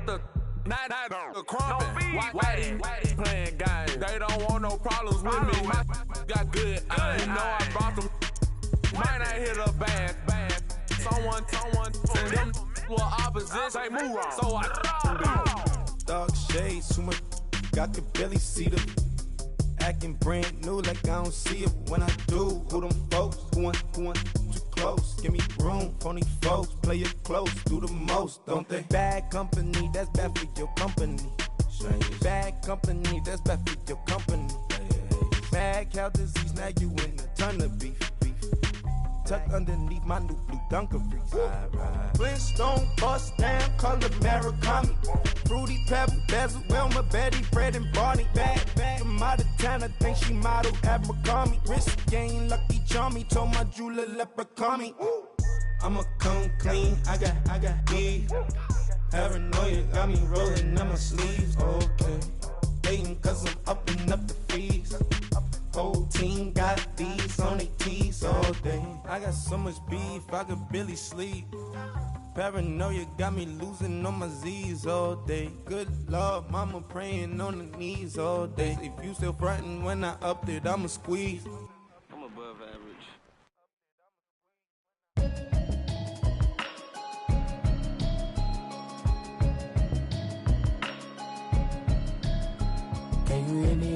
got the night crumpin'. Whitey playing games. They don't want no problems with me. My got good. You know I brought them. Might not hit a bad. Someone, and them were opposition. Say move wrong. So I Dark shades, too much. I could barely see them. Acting brand new like I don't see it. When I do, who them folks? Who want too close? Give me room, phony folks. Play it close, do the most, don't they? Bad company, that's bad for your company. Bad company, that's bad for your company. Bad cow disease, now you in a ton of beef. Tucked underneath my new blue Dunkaroos. Flintstone, bust down, color Murakami. Fruity Pebble, Bezel, Wilma, Betty, Fred, and Barney. Bad, from out of town, I think she modeled at McCarmy. Wrist game, Lucky Charmy, told my jeweler, leprechaun me. I'ma come clean, I got beef. Paranoia got me rolling on my sleeves, okay. Dating cause I'm upping up the fees. Whole team got these on their tees all day. I got so much beef, I could barely sleep. Paranoia got me losing on my Z's all day. Good Lord, mama praying on the knees all day. If you still frontin' when I upped it, I'ma squeeze. I'm above average. Can you hear me?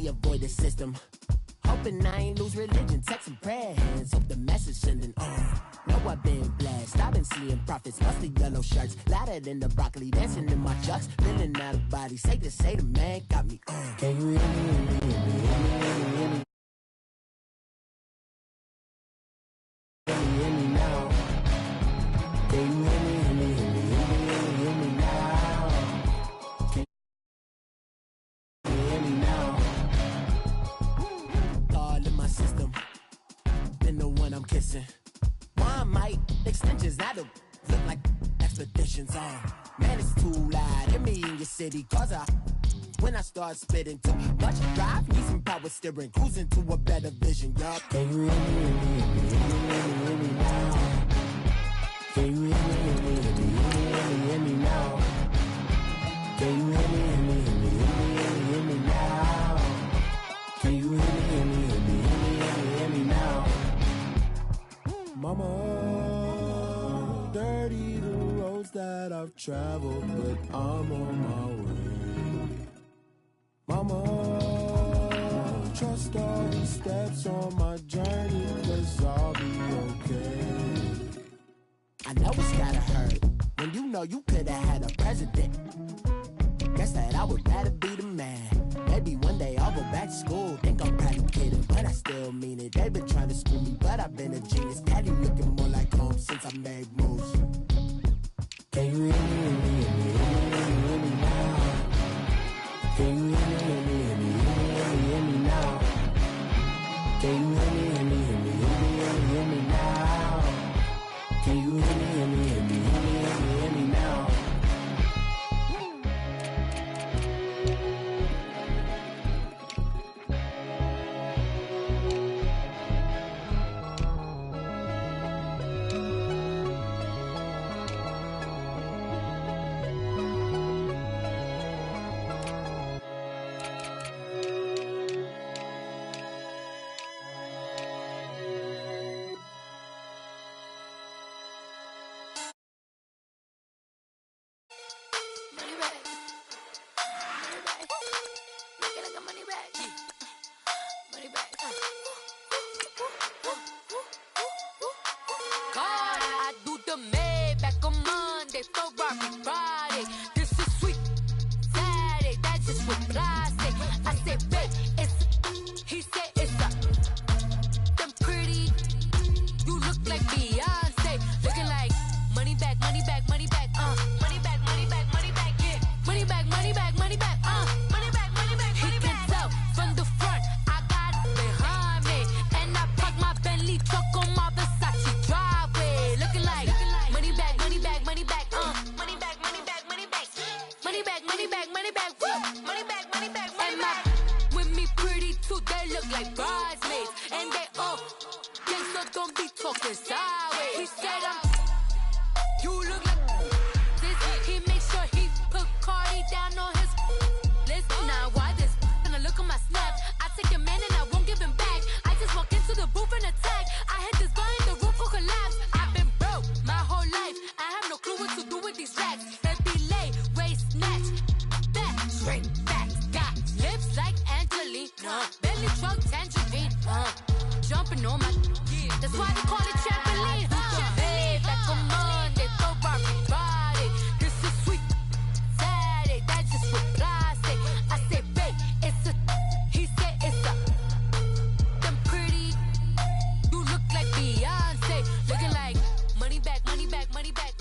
Avoid the system. Hoping I ain't lose religion. Text and prayer hands. Hope the message sending on. Know I've been blessed. I've been seeing prophets. Mustard yellow shirts. Louder than the broccoli. Dancing in my chucks. Feeling out of body. Say the man got me on. Can you hear me? Hear me now. Can you hear me? Hear me now. Can you hear me now? System, then the one I'm kissing. One might extensions that'll look like expeditions on. Man, it's too loud. Hear me in your city, cause when I start spitting too much drive, need some power steering, cruising to a better vision, y'all. Can you hear me now? Can you hear me now? Can you hear me now? Can you hear me? Mama, dirty the roads that I've traveled, but I'm on my way. Mama, trust all the steps on my journey, 'cause I'll be okay. I know it's gotta hurt when you know you could've had a president. Guess that I would rather be the man. Maybe one day I'll go back to school. Think I'm probably kidding, but I still mean it. They've been trying to school me, but I've been a genius. Daddy looking more like home since I made moves. Can you hear me now? Can you hear me now? Can you hear me now? Can you hear me now? Truck on my Versace driveway, looking like be talking sideways. He said you look like this. He makes sure he put Cardi down on his list. Now why this? Gonna look at my snap. I take a man and I won't give him back. I just walk into the booth and attack. I hit this guy in the roof will collapse. I've been broke my whole life. I have no clue what to do with these racks. That be late, waist snatch, back straight back. Got lips like Angelina, belly truck tangerine. Jumping on my, that's why they call it trampoline. Hey, back on Monday, throw Barbie body. This is sweet Saturday, that's just with plastic. I say, babe, it's a, he said it's a, them pretty, you look like Beyonce. Looking like money back, money back, money back,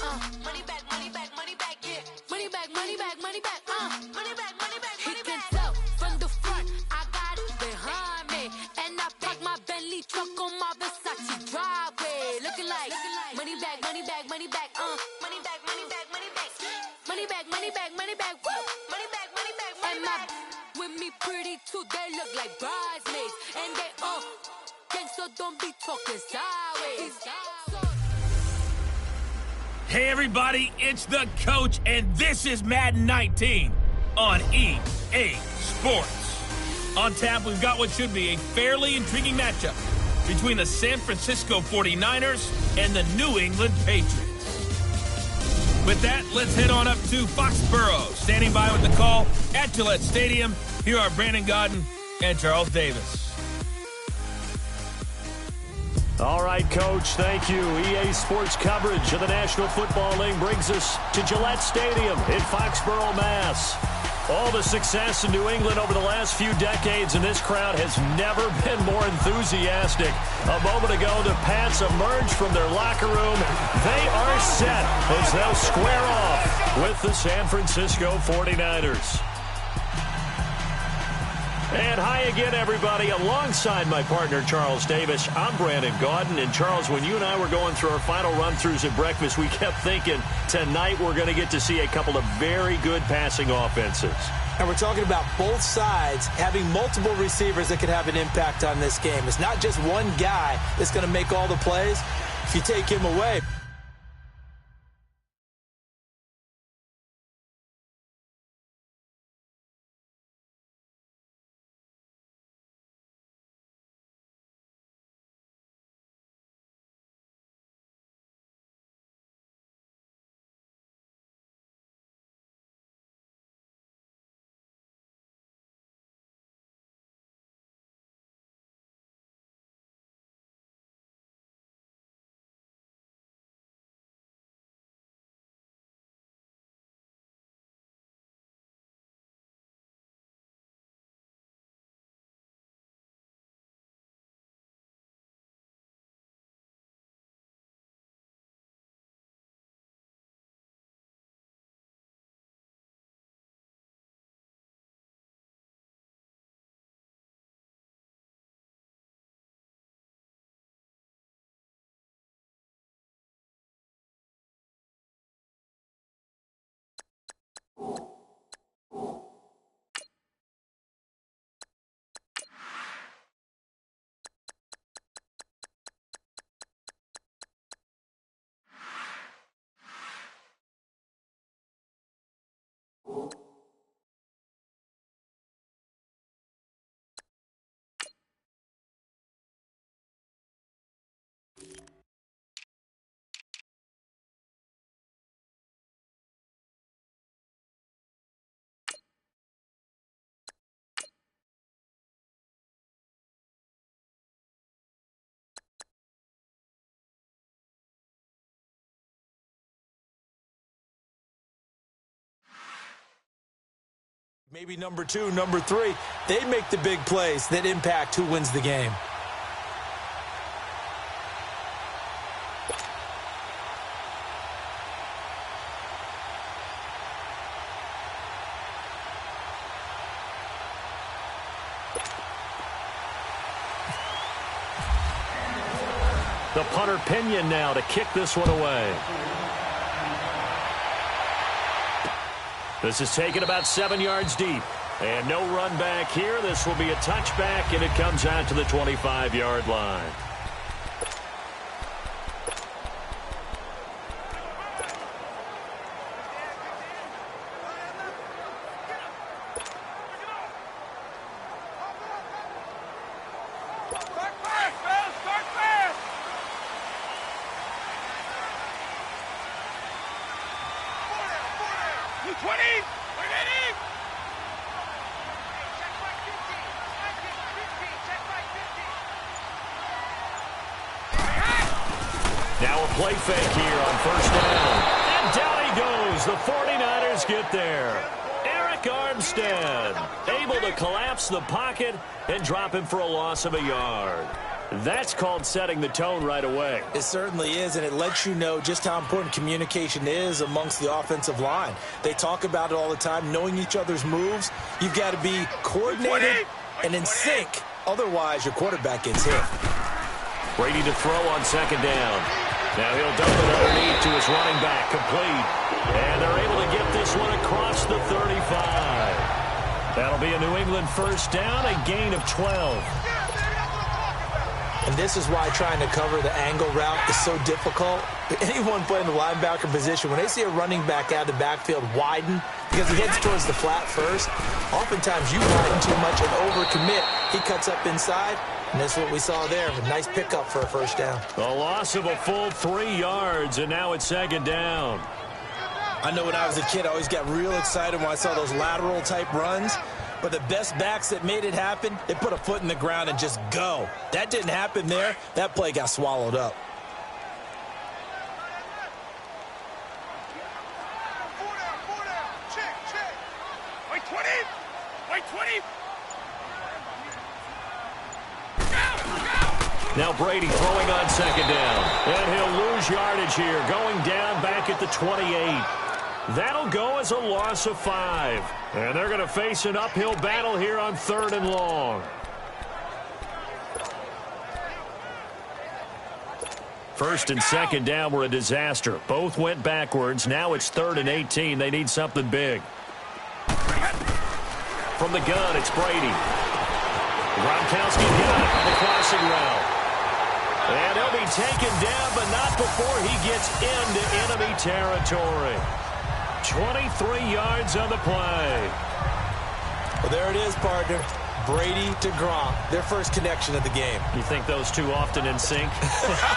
money back, money back, money back, yeah. Money back, money back, money back, money back, money back, money back. He can tell from the front, I got it behind me. And I park my Bentley truck on my Versace driveway. Looking like money back, money back, money back, money back, money back, money back. Money back, money back, money back, woo. Money back, money back, money back. And my with me pretty too, they look like bridesmaids. And they all gang, so don't be talking sideways. Hey everybody, it's the coach, and this is Madden 19 on EA Sports. On tap, we've got what should be a fairly intriguing matchup between the San Francisco 49ers and the New England Patriots. With that, let's head on up to Foxborough. Standing by with the call at Gillette Stadium, here are Brandon Godden and Charles Davis. All right, Coach, thank you. EA Sports coverage of the National Football League brings us to Gillette Stadium in Foxborough, Mass. All the success in New England over the last few decades, and this crowd has never been more enthusiastic. A moment ago, the Pats emerged from their locker room. They are set as they'll square off with the San Francisco 49ers. And hi again, everybody. Alongside my partner, Charles Davis, I'm Brandon Gaudin. And, Charles, when you and I were going through our final run-throughs at breakfast, we kept thinking tonight we're going to get to see a couple of very good passing offenses. And we're talking about both sides having multiple receivers that could have an impact on this game. It's not just one guy that's going to make all the plays. If you take him away. Maybe number 2, number 3, they make the big plays that impact who wins the game. The punter Pinion now to kick this one away. This is taken about 7 yards deep. And no run back here. This will be a touchback, and it comes out to the 25-yard line. Now a play fake here on first down. And down he goes. The 49ers get there. Eric Armstead able to collapse the pocket and drop him for a loss of a yard. That's called setting the tone right away. It certainly is, and it lets you know just how important communication is amongst the offensive line. They talk about it all the time, knowing each other's moves. You've got to be coordinated and in sync. Otherwise, your quarterback gets hit. Brady to throw on second down. Now he'll dump it underneath to his running back, complete. And they're able to get this one across the 35. That'll be a New England first down, a gain of 12. And this is why trying to cover the angle route is so difficult. Anyone playing the linebacker position, when they see a running back out of the backfield widen, because he heads towards the flat first, oftentimes you widen too much and overcommit. He cuts up inside, and that's what we saw there. A nice pickup for a first down. A loss of a full 3 yards, and now it's second down. I know when I was a kid, I always got real excited when I saw those lateral-type runs. But the best backs that made it happen, they put a foot in the ground and just go. That didn't happen there. That play got swallowed up. Wait 20. Wait 20. Now Brady throwing on second down. And he'll lose yardage here, going down back at the 28. That'll go as a loss of 5. And they're going to face an uphill battle here on 3rd and long. First and second down were a disaster. Both went backwards. Now it's 3rd and 18. They need something big. From the gun, it's Brady. Gronkowski got it on the crossing route. And he'll be taken down, but not before he gets into enemy territory. 23 yards on the play. Well, there it is, partner. Brady to Gronk, their first connection of the game. You think those two often in sync?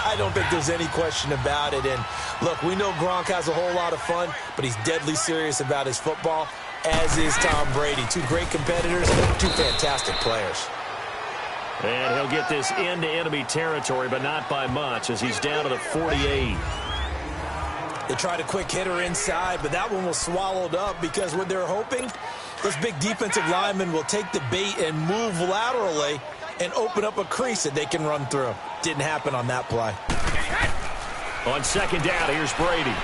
I don't think there's any question about it. And look, we know Gronk has a whole lot of fun, but he's deadly serious about his football, as is Tom Brady. Two great competitors, two fantastic players. And he'll get this into enemy territory, but not by much, as he's down to the 48. They tried a quick hitter inside, but that one was swallowed up because what they're hoping, those big defensive linemen will take the bait and move laterally and open up a crease that they can run through. Didn't happen on that play. On second down, here's Brady.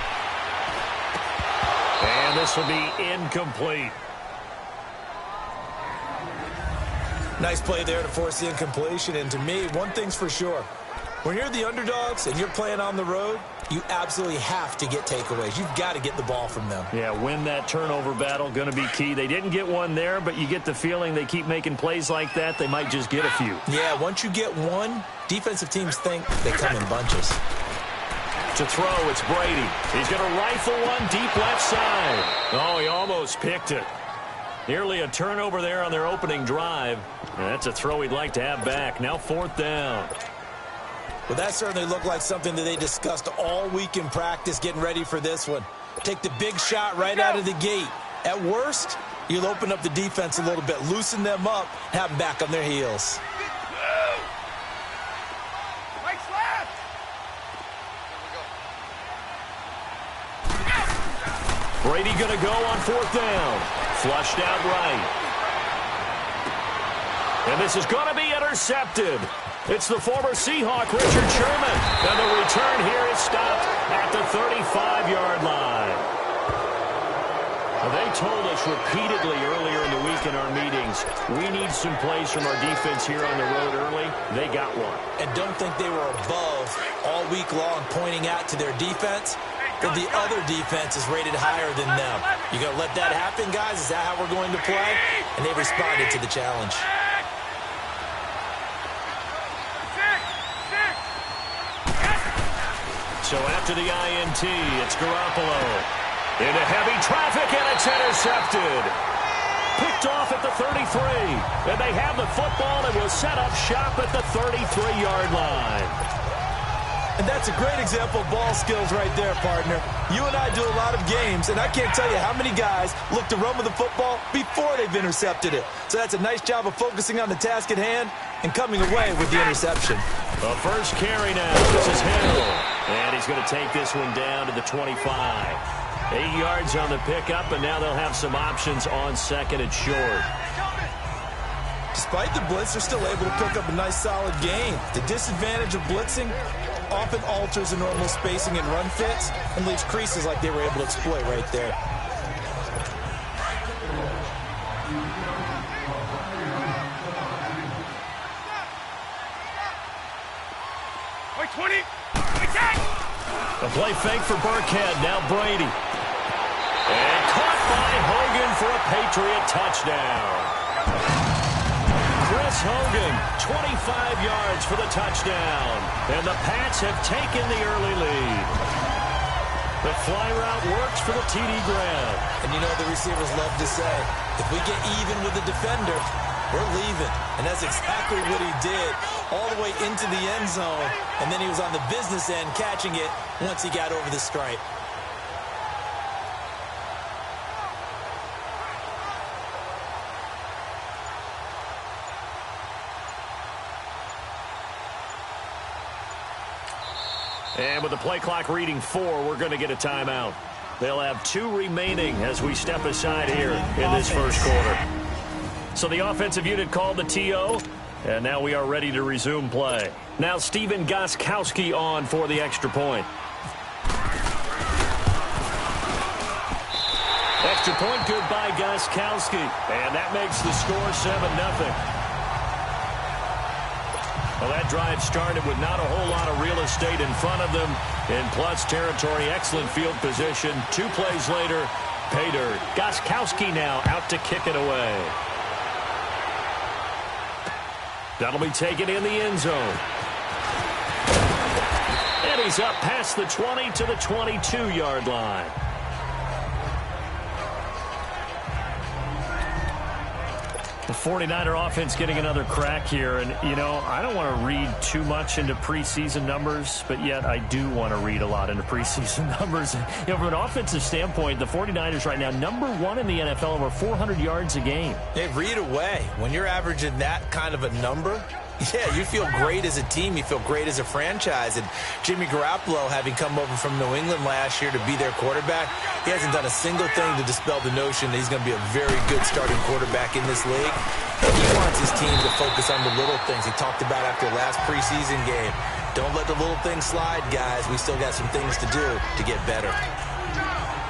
And this will be incomplete. Nice play there to force the incompletion. And to me, one thing's for sure. When you're the underdogs and you're playing on the road, you absolutely have to get takeaways. You've got to get the ball from them. Yeah, win that turnover battle, going to be key. They didn't get one there, but you get the feeling they keep making plays like that, they might just get a few. Yeah, once you get one, defensive teams think they come in bunches. To throw, it's Brady. He's going to rifle one deep left side. Oh, he almost picked it. Nearly a turnover there on their opening drive. That's a throw he'd like to have back. Now 4th down. Well, that certainly looked like something that they discussed all week in practice getting ready for this one. Take the big shot right out of the gate. At worst, you'll open up the defense a little bit, loosen them up, have them back on their heels. Brady going to go on 4th down. Flushed out right. And this is going to be intercepted. It's the former Seahawk, Richard Sherman. And the return here is stopped at the 35-yard line. They told us repeatedly earlier in the week in our meetings, we need some plays from our defense here on the road early. They got one. And don't think they were above all week long pointing out to their defense that the other defense is rated higher than them. You going to let that happen, guys? Is that how we're going to play? And they responded to the challenge. So after the INT, it's Garoppolo. Into heavy traffic, and it's intercepted. Picked off at the 33. And they have the football and will set up shop at the 33-yard line. And that's a great example of ball skills right there, partner. You and I do a lot of games, and I can't tell you how many guys look to run with the football before they've intercepted it. So that's a nice job of focusing on the task at hand and coming away with the interception. The first carry now. This is Hill. And he's going to take this one down to the 25. 8 yards on the pickup, and now they'll have some options on second and short. Despite the blitz, they're still able to pick up a nice solid gain. The disadvantage of blitzing often alters the normal spacing and run fits and leaves creases like they were able to exploit right there. Wait, 20. Wait, 10. A play fake for Burkhead. Now Brady. And caught by Hogan for a Patriot touchdown. Chris Hogan, 25 yards for the touchdown. And the Pats have taken the early lead. The fly route works for the TD grab. And you know the receivers love to say, if we get even with the defender, we're leaving. And that's exactly what he did all the way into the end zone. And then he was on the business end catching it once he got over the stripe. And with the play clock reading 4, we're going to get a timeout. They'll have 2 remaining as we step aside here in this first quarter. So the offensive unit called the TO, and now we are ready to resume play. Now Stephen Gostkowski on for the extra point. Extra point good by Gostkowski, and that makes the score 7-0. Well, that drive started with not a whole lot of real estate in front of them. In plus territory, excellent field position. 2 plays later, pay dirt. Gostkowski now out to kick it away. That'll be taken in the end zone. And he's up past the 20 to the 22-yard line. The 49er offense getting another crack here. And, you know, I don't want to read too much into preseason numbers, but yet I do want to read a lot into preseason numbers. You know, from an offensive standpoint, the 49ers right now, #1 in the NFL, over 400 yards a game. Hey, read away. When you're averaging that kind of a number, yeah, you feel great as a team. You feel great as a franchise. And Jimmy Garoppolo, having come over from New England last year to be their quarterback, he hasn't done a single thing to dispel the notion that he's going to be a very good starting quarterback in this league. And he wants his team to focus on the little things he talked about after last preseason game. Don't let the little things slide, guys. We still got some things to do to get better.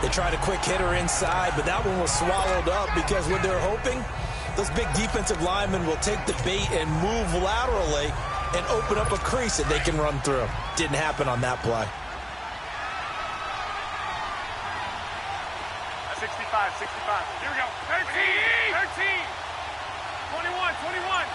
They tried a quick hitter inside, but that one was swallowed up because what they're hoping, those big defensive linemen will take the bait and move laterally and open up a crease that they can run through. Didn't happen on that play. 65, 65. Here we go. 13, 13. 21, 21.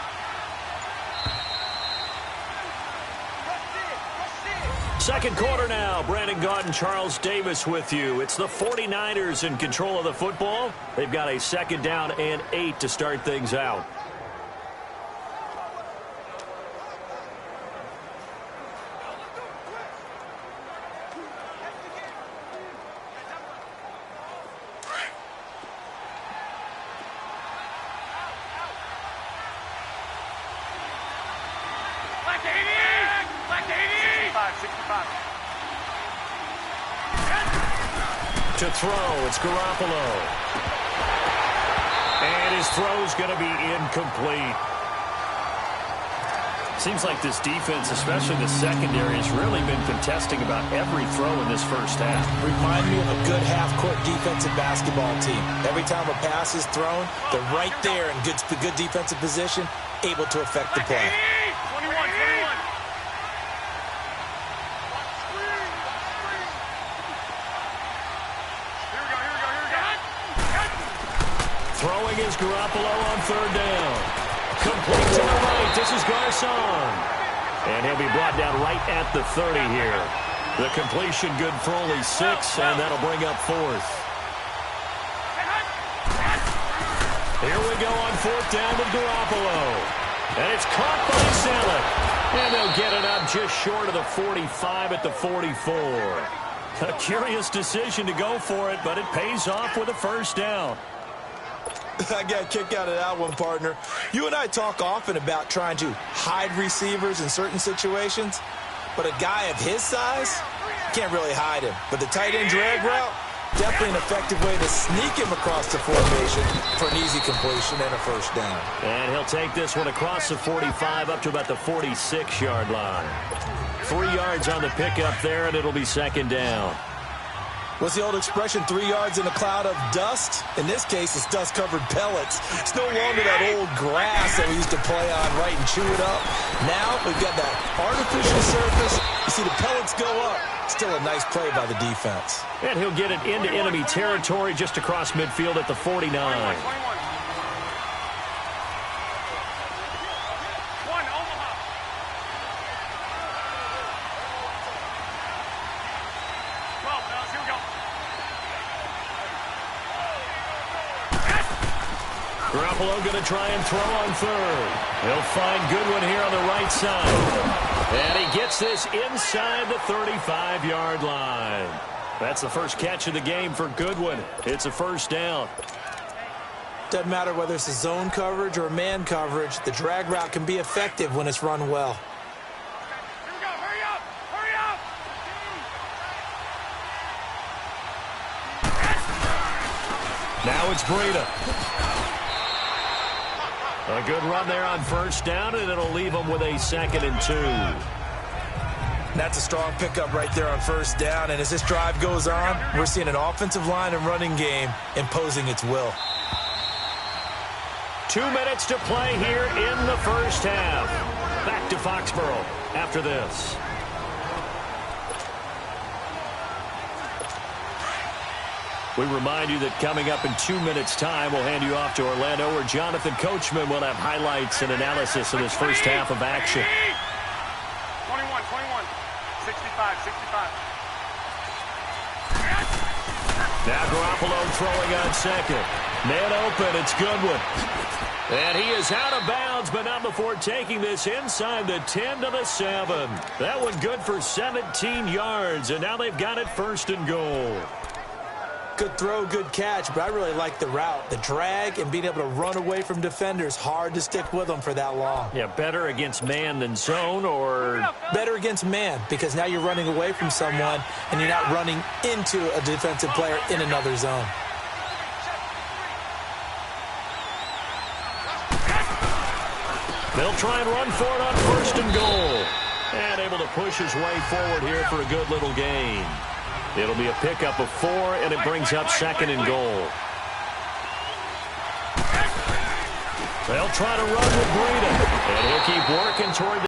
Second quarter now. Brandon Gaudin and Charles Davis with you. It's the 49ers in control of the football. They've got a 2nd down and 8 to start things out. To throw, it's Garoppolo. And his throw's going to be incomplete. Seems like this defense, especially the secondary, has really been contesting about every throw in this first half. Remind me of a good half-court defensive basketball team. Every time a pass is thrown, they're right there in good defensive position, able to affect the play. 21, 21. Throwing is Garoppolo on 3rd down. Complete to the right. This is Garcon. And he'll be brought down right at the 30 here. The completion good for only 6, and that'll bring up 4th. Here we go on 4th down with Garoppolo. And it's caught by Selleck. And they'll get it up just short of the 45 at the 44. A curious decision to go for it, but it pays off with a first down. I got a kick out of that one, partner. You and I talk often about trying to hide receivers in certain situations, but a guy of his size can't really hide him. But the tight end drag route, definitely an effective way to sneak him across the formation for an easy completion and a first down. And he'll take this one across the 45 up to about the 46-yard line. 3 yards on the pickup there, and it'll be second down. What's the old expression, 3 yards in a cloud of dust? In this case, it's dust-covered pellets. It's no longer that old grass that we used to play on, right, and chew it up. Now we've got that artificial surface. You see the pellets go up. Still a nice play by the defense. And he'll get it into enemy territory just across midfield at the 49. 21. Garoppolo going to try and throw on third. He'll find Goodwin here on the right side. And he gets this inside the 35-yard line. That's the first catch of the game for Goodwin. It's a first down. Doesn't matter whether it's a zone coverage or man coverage. The drag route can be effective when it's run well. Here we go. Hurry up. Hurry up. Now it's Breida. A good run there on first down, and it'll leave them with a 2nd and 2. That's a strong pickup right there on first down. And as this drive goes on, we're seeing an offensive line and running game imposing its will. 2 minutes to play here in the first half. Back to Foxborough after this. We remind you that coming up in 2 minutes' time, we'll hand you off to Orlando, where Jonathan Coachman will have highlights and analysis of this first half of action. 21, 65, 65. Now Garoppolo throwing on second. Man open, it's Goodwin. And he is out of bounds, but not before taking this inside the 10 to the 7. That one good for 17 yards, and now they've got it 1st and goal. Good throw, good catch, but I really like the route. The drag and being able to run away from defenders, hard to stick with them for that long. Yeah, better against man than zone, or better against man, because now you're running away from someone and you're not running into a defensive player in another zone. They'll try and run for it on 1st and goal. And able to push his way forward here for a good little gain. It'll be a pickup of 4, and it brings up 2nd and goal. They'll try to run with Breida, and he'll keep working toward the